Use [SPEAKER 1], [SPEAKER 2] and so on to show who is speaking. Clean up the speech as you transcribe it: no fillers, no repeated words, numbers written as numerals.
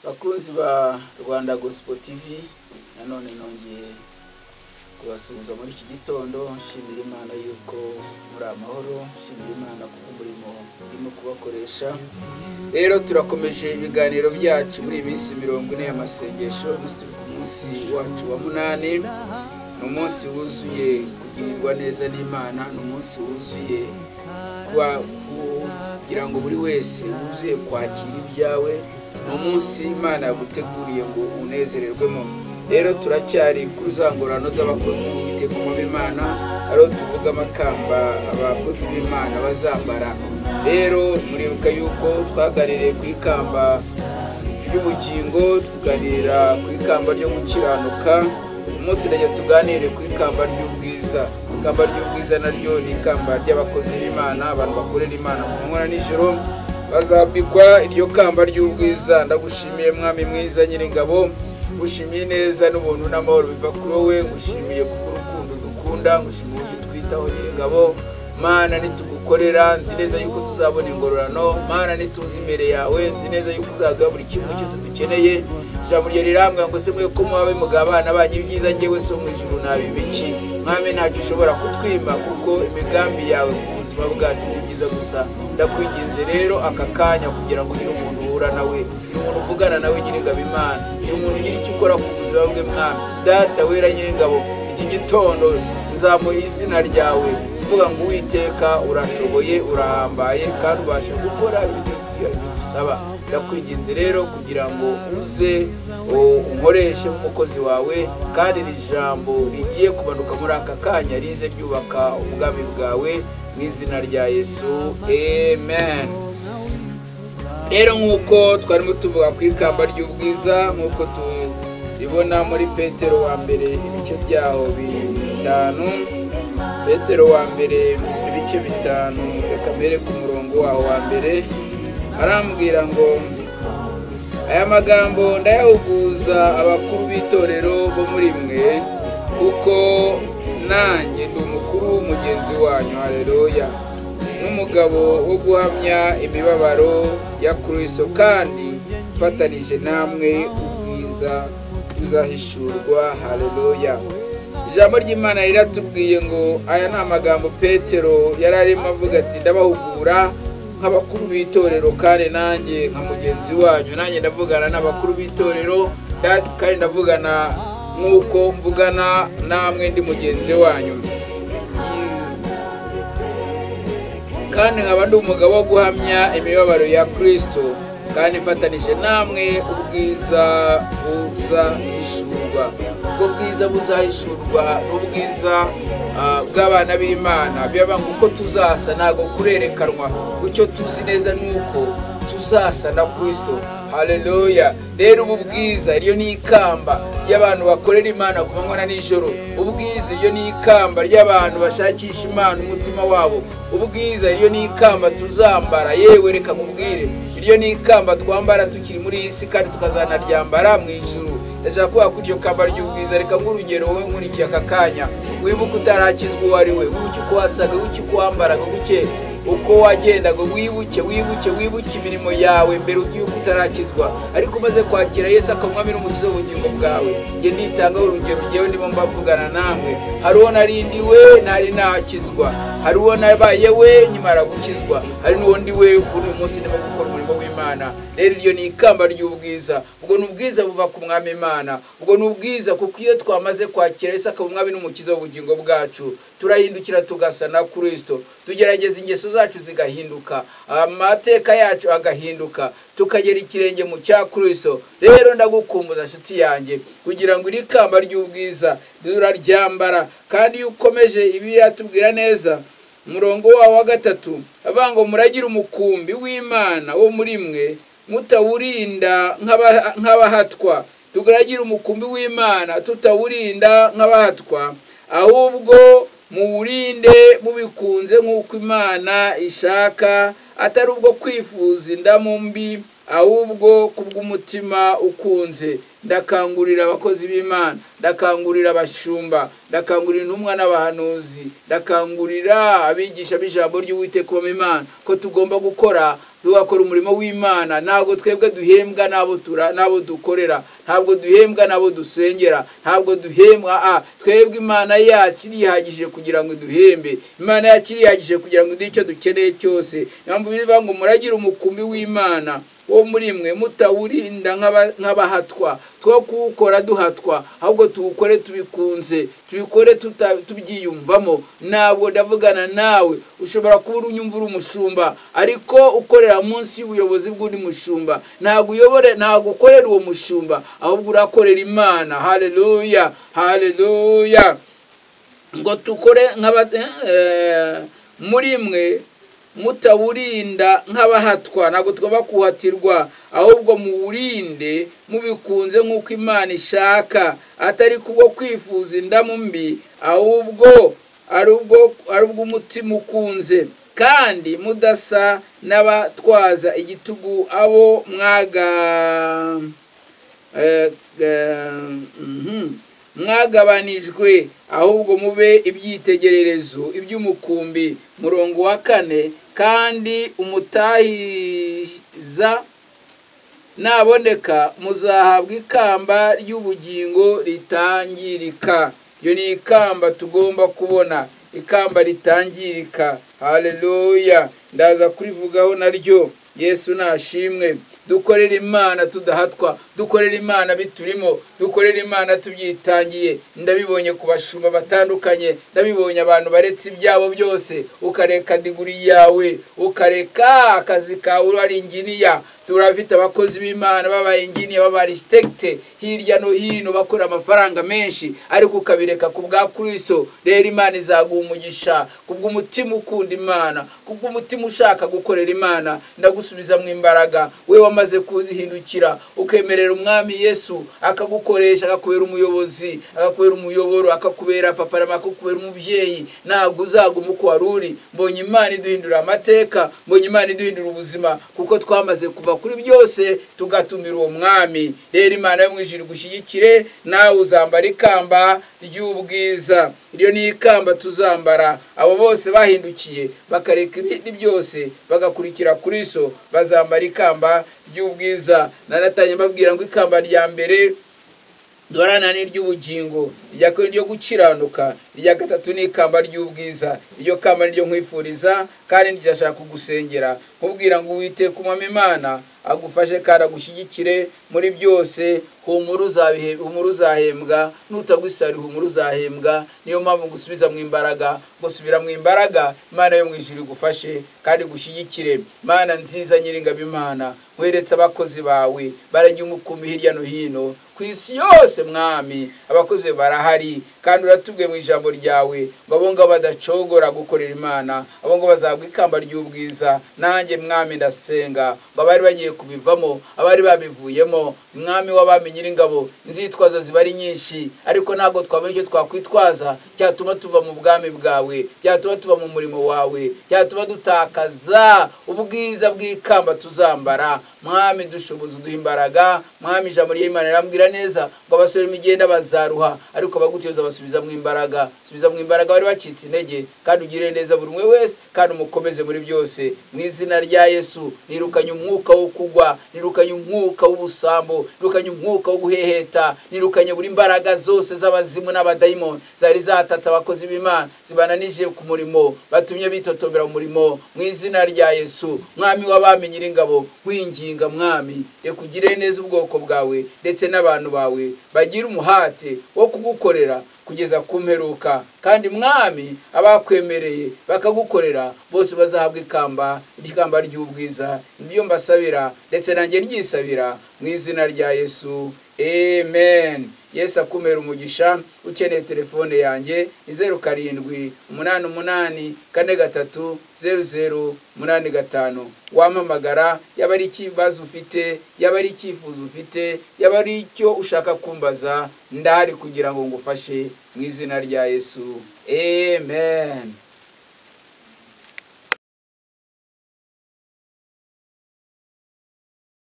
[SPEAKER 1] Bakunzi ba Rwanda Gospel TV, nanone nongeye kubasuhuza muri iki gitondo. Nshimira Imana yuko muri amahoro, nshimira Imana kuko umurimo urimo kubakoresha. Rero turakomeje ibiganiro byacu muri iminsi 40 y'amasengesho. Umunsi wacu wa 8 ni umunsi wuzuye kugirirwa neza n'Imana, ni umunsi wuzuye kugira ngo buri wese wuzuye kwakira ibyawe, ni umunsi Imana yaguteguriye ngo unezererwemo. Rero turacyari ku zangorano z'abakozi b'Uwiteka Imana, ariho tuvuga amakamba abakozi b'Imana bazambara. Rero muribuka yuko twaganiriye ku ikamba ry'ubugingo, tuganira ku ikamba ryo gukiranuka. Umunsi rero tuganire ku ikamba ry'ubwiza. Ikamba ry'ubwiza naryo ni ikamba ry'abakozi b'Imana, abantu bakorera Imana ku manywa na nijoro, bazambikwa iryo kamba ry'ubwiza. Ndagushimiye Mwami mwiza Nyiringabo, ngushimiye neza n'ubuntu n'amahoro biva kuri wowe, ngushimiye kuko urukundo dukunda, ngushimiye uburyo twitaho Nyiringabo. Mana nitugukorera, nzi neza yuko tuzabona ingororano. Mana nituzi imbere yawe, nzi neza yuko uzaduha buri kimwe cyose dukeneye. Ijambo rye rirambwira ngo se mwe ko mubabe mugabana banyu ibyiza, njyewe so mu ijuru nabibiki. Mwami ntacyo ushobora kutwima, kuko imigambi yawe ku buzima bwacu ni byiza gusa. Ndakwinginze rero aka kanya kugira ngo ugire umuntu uhura nawe, umuntu uvugana nawe Nyiringabo Imana, umuntu ugira icyo ukora ku buzima bwe Mwami. Data wera Nyiringabo, iki gitondo nzamuye izina ryawe, uvuga ngo Uwiteka urashoboye, urahambaye, kandi ubasha gukora ibyo dusaba. Ndakwinginze rero kugira ngo uze unkoreshe umukozi wawe, kandi iri jambo rigiye kumanuka muri aka kanya rize ryubaka ubwami bwawe, mu izina rya Yesu, amen. Rero nk'uko twarimo tuvuga ku ikamba ry'ubwiza, nk'uko tubibona muri Petero wa mbere ibice byaho 5, Petero wa mbere ibice 5, reka mbere ku murongo waho wa mbere, arambwira ngo aya magambo ndayahuguza abakuru b'itorero bo muri mwe, kuko nanjye ndi umukuru w'umugenzi wanyu, haleluya, n'umugabo wo guhamya imibabaro ya Kristo, kandi mfatanije namwe ubwiza tuzahishurwa, haleluya. Ijambo ry'Imana riratubwiye ngo aya ni amagambo Petero yari arimo avuga ati ndabahugura nk'abakuru b'itorero, kandi nanjye nka mugenzi wanyu. Nanjye ndavugana n'abakuru b'itorero, kandi ndavugana nk'uko mvugana namwe ndi mugenzi wanyu, kandi nkaba ndi umugabo wo guhamya imibabaro ya Kristo, kandi mfatanije namwe ubwiza buzahishurwa. Ubwo bwiza buzahishurwa n'ubwiza bw'abana b'Imana. Biba ngo uko tuzasa ntago kurerekanwa, icyo tuzi neza nuko tuzasa na Kristo, haleluya. Rero ubu bwiza iryo ni ikamba y'abantu bakorera Imana ku manywa na nijoro. Ubwiza iryo ni ikamba ry'abantu bashakisha Imana umutima wabo. Ubwiza iryo ni ikamba tuzambara, yewe reka nkubwire, iryo ni ikamba twambara tukiri muri iyi si, kandi tukazanaryambara mu ijuru. Ndashaka kuvuga kuri iryo kamba ry'ubwiza. Reka nk'urugero, wowe nkurikiye aka kanya, wibuke utarakizwa uwo ari we, wibuke uko wasaga, wibuke uko wambaraga, wibuke uko wagendaga, wibuke imirimo yawe mbere y'uko utarakizwa. Ariko umaze kwakira Yesu akamwami n'umukiza w'ubugingo bwawe, nge nditangaho urugero, ngewe ndimo mbavugana namwe. Hari uwo narindiwe ntari nakizwa, hari uwo nabaye we nyimara gukizwa, hari n'undi we kuri uyu munsi ndimo gukora umurimo w'Imana. Rero iryo ni ikamba ry'ubwiza. Ubwo ni ubwiza buva ku mwami Imana, ubwo ni ubwiza kuko iyo twamaze kwakira Yesu akamwami n'umukiza w'ubugingo bwacu, turahindukira tugasa na Kristo, tugerageza ingeso zacu zigahinduka, amateka yacu agahinduka, tukagera ikirenge mu cya Kristo. Rero ndagukumbuza nshuti yanjye, kugira ngo iri kamba ry'ubwiza turaryambara. Kandi iyo ukomeje ibi yatubwira neza, umurongo wa 3 avuga ngo muragira umukumbi w'Imana wo muri mwe, mutawurinda nk'abahatwa. Tugaragira umukumbi w'Imana tutawurinda nk'abahatwa, ahubwo muwurinde mubikunze nk'uko Imana ishaka, atari ubwo kwifuza indamu mbi, ahubwo kubw'umutima ukunze. Ndakangurira abakozi b'Imana, ndakangurira abashumba, ndakangurira intumwa n'abahanuzi, ndakangurira abigisha b'ijambo ry'Uwiteka Imana ko tugomba gukora tugakora umurimo w'Imana. Ntabwo twebwe duhembwa n'abo dukorera, ntabwo duhembwa n'abo dusengera, ntabwo duhembwa. Twebwe Imana yacu irihagije kugira ngo duhembe, Imana yacu irihagije kugira ngo iduhe icyo dukeneye cyose. Nyambo bivuga ngo muragire umukumbi w'Imana wo muri mwe mutawurinda nk'abahatwa, two kuwukora duhatwa, ahubwo tuwukore tubikunze, tubikore tubyiyumvamo. Ntabwo ndavugana nawe, ushobora kuba unyumva uri umushumba ariko ukorera munsi y'ubuyobozi bw'undi mushumba. Ntabwo ukorera uwo mushumba, ahubwo urakorera Imana. Haleluya, haleluya. Ngo tukore muri mwe mutawurinda nk'abahatwa. Ntabwo tugomba kuhatirwa, ahubwo muwurinde mubikunze nk'uko Imana ishaka, atari kubwo kwifuza indamu mbi, ahubwo ari ubwo umutima ukunze, kandi mudasa n'abatwaza igitugu abo mwagabanijwe, ahubwo mube ibyitegererezo iby'umukumbi. Murongo wa 4, kandi umutahiza naboneka muzahabwa ikamba ry'ubugingo ritangirika. Iyo ni ikamba tugomba kubona, ikamba ritangirika. Haleluya, ndaza kurivugaho naryo. Yesu nashimwe. Dukorera Imana tudahatwa, dukorera Imana biturimo, dukorera Imana tubyitangiye. Ndabibonye ku bashumba batandukanye, ndabibonye abantu baretse ibyabo byose, ukareka diguri yawe, ukareka akazi kawe ari inginiya. Turafite abakozi b'Imana baba inginiya, baba architect hirya no hino bakora amafaranga menshi, ariko ukabireka ku bwa Kristo. Rero Imana izaguha umugisha kubw'umutima ukunda Imana, kubw'umutima ushaka gukorera Imana. Ndagusubiza mu imbaraga, we wamaze kuhindukira ukemerera Umwami Yesu akagukoresha, akakubera umuyobozi, akakubera umuyoboro, akakubera papa, akakubera umubyeyi. Ntabwo uzaguma uko waruri. Mbonye Imana iduhindura amateka, mbonye Imana iduhindura ubuzima, kuko twamaze kuva kuri byose tugatumira uwo Mwami. Rero Imana yo mwijuru gushyigikire, nawe uzambara ikamba ry'ubwiza. Iyo ni ikamba tuzambara. Abo bose bahindukiye bakareka ibindi byose bagakurikira Kristo, bazambara ikamba ry'ubwiza. Naratanye mbabwira ngo ikamba rya mbere duharana n'iry'ubugingo, irya kabiri ryo gukiranuka, irya gatatu ni ikamba ry'ubwiza. Iryo kamba niryo nkwifuriza, kandi ndashaka kugusengera nkubwira ngo Uwiteka Umwami Imana agufashe kandi agushyigikire muri byose. Humura uzahembwa, nutagusarira humura uzahembwa. Niyo mpamvu gusubiza mu imbaraga, gusubira mu imbaraga. Imana yo mwijuru igufashe kandi gushyigikire. Mana nziza nyiringabo, Imana weretse abakozi bawe baragiye umukumbi hirya no hino ku isi yose. Mwami, abakozi barahari, kandi uratubwiye mu ijambo ryawe ngo abo ngabo badacogora gukorera Imana, abo ngabo bazagwa ikamba ry'ubwiza. Nanjye Mwami ndasenga ngo abari bagiye kubivamo, abari babivuyemo, Mwami w'abami nyiringabo, inzitwazo ziba ari nyinshi, ariko ntabwo twabona icyo twakwitwaza cyatuma tuva mu bwami bwawe, cyatuma tuva mu murimo wawe, cyatuma dutakaza ubwiza bw'ikamba tuzambara. Mwami dushoboza, uduha imbaraga. Mwami ijambo ry'Imana rirambwira neza ngo abasore imigenda bazaruha, ariko bagutiyoza basubiza mu imbaraga. Subiza mu imbaraga bari bacitse intege, kandi ugire neza buri umwe wese, kandi umukomeze muri byose. Mu izina rya Yesu nirukanye umwuka wo kugwa, nirukanye umwuka w'ubusambo, nirukanye umwuka wo guheheta, nirukanye buri imbaraga zose z'abazimu n'abadayimoni zari zatatse abakozi b'Imana, zibananije ku murimo, batumye bitotombera mu murimo. Mu izina rya Yesu, Mwami w'abami nyiringabo, winginga Mwami yakugire neza ubwoko bwawe ndetse n'abantu bawe bagira umuhate wo kugukorera kugeza ku mperuka. Kandi Mwami abakwemereye bakagukorera bose bazahabwa ikamba ry'ubwiza. Ibyo mbasabira ndetse nanjye ryisabira mu izina rya Yesu, amen. Yesu akumera umugisha. Ukeneye telefone yanjye ni 0788430085. Wampamagara, yaba ari ikibazo ufite, yaba ari icyifuzo ufite, yaba ari icyo ushaka kumbaza, ndahari kugira ngo ngufashe mu izina rya Yesu, amen.